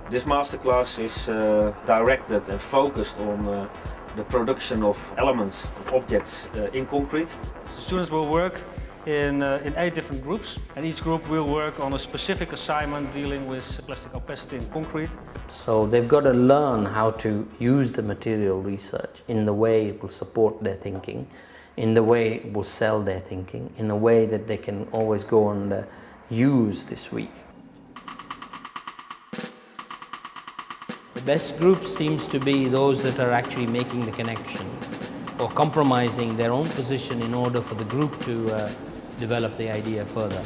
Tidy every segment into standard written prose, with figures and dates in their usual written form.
This masterclass is directed and focused on the production of elements, of objects in concrete. The students will work in 8 different groups, and each group will work on a specific assignment dealing with plastic opacity in concrete. So they've got to learn how to use the material research in the way it will support their thinking, in the way it will sell their thinking, in a way that they can always go and use this week. The best group seems to be those that are actually making the connection or compromising their own position in order for the group to develop the idea further.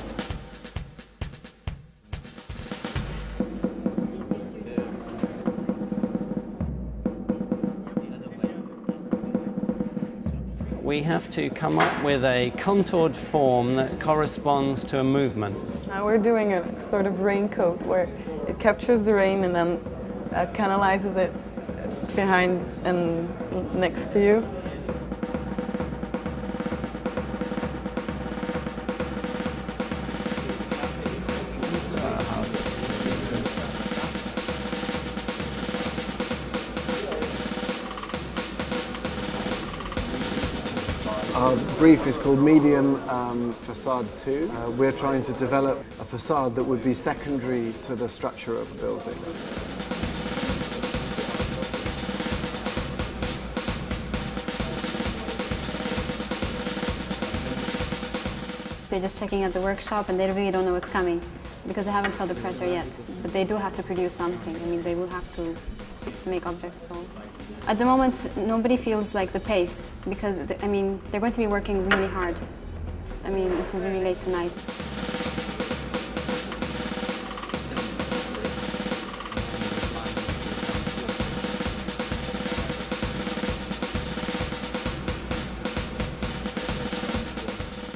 We have to come up with a contoured form that corresponds to a movement. Now we're doing a sort of raincoat where it captures the rain and then canalizes it behind and next to you. Our brief is called Medium Facade 2. We're trying to develop a facade that would be secondary to the structure of a building. They're just checking out the workshop and they really don't know what's coming because they haven't felt the pressure yet. But they do have to produce something. I mean, they will have to make objects. So at the moment, nobody feels like the pace because, I mean, they're going to be working really hard. I mean, until really late tonight.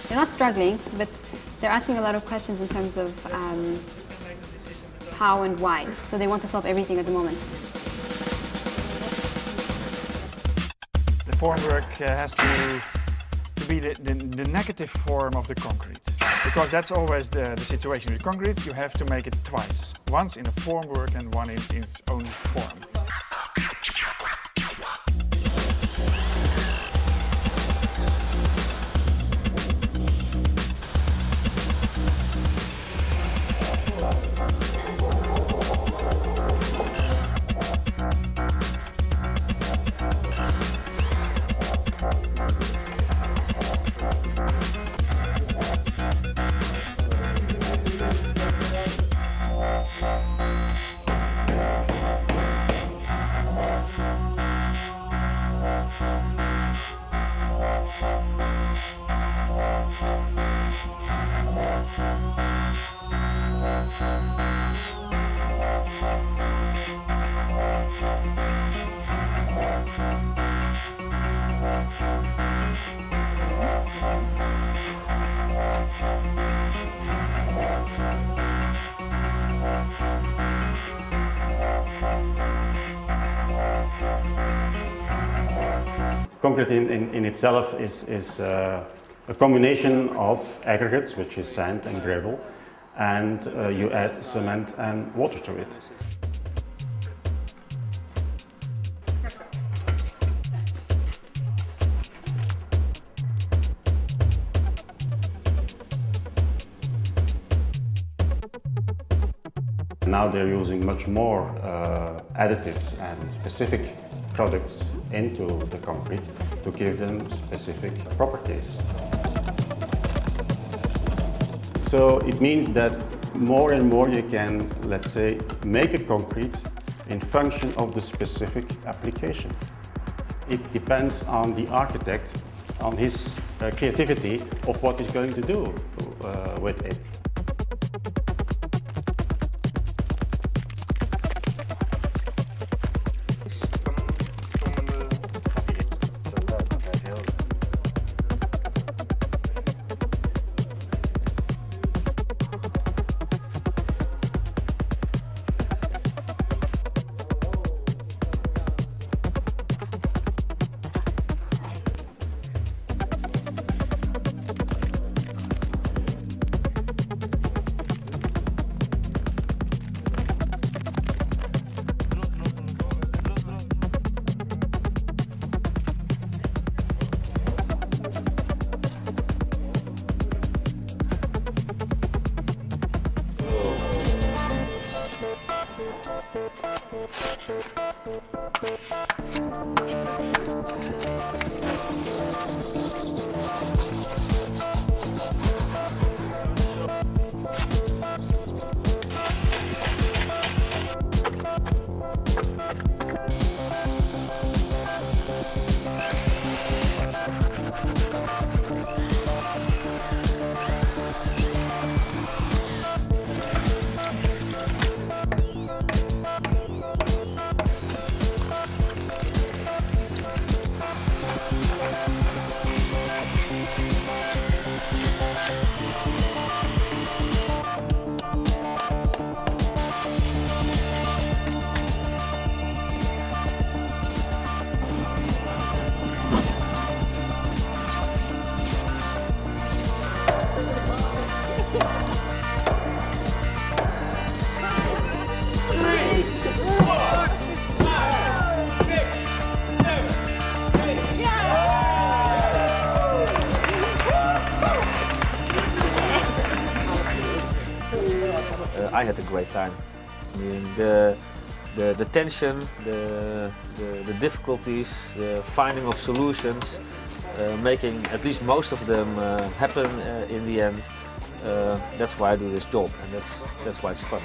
They're not struggling, but they're asking a lot of questions in terms of how and why. So they want to solve everything at the moment. The formwork has to be the negative form of the concrete. Because that's always the situation with concrete. You have to make it twice. Once in a formwork and one in its own form. Concrete in itself is a combination of aggregates, which is sand and gravel, and you add cement and water to it. Now they're using much more additives and specific products into the concrete to give them specific properties. So it means that more and more you can, let's say, make a concrete in function of the specific application. It depends on the architect, on his creativity of what he's going to do with it. I had a great time. I mean, the tension, the difficulties, the finding of solutions, making at least most of them happen in the end. That's why I do this job, and that's why it's fun.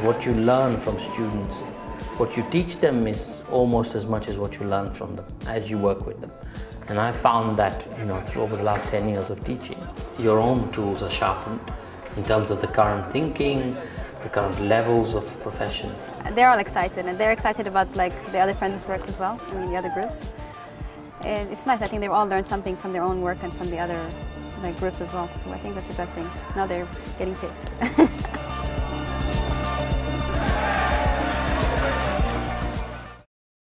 What you learn from students, what you teach them is almost as much as what you learn from them as you work with them. And I found that, over the last 10 years of teaching, your own tools are sharpened in terms of the current thinking, the current levels of profession. They're all excited, and they're excited about the other friends' works as well, the other groups. And it's nice, I think they've all learned something from their own work and from the other groups as well, so I think that's the best thing. Now they're getting pissed.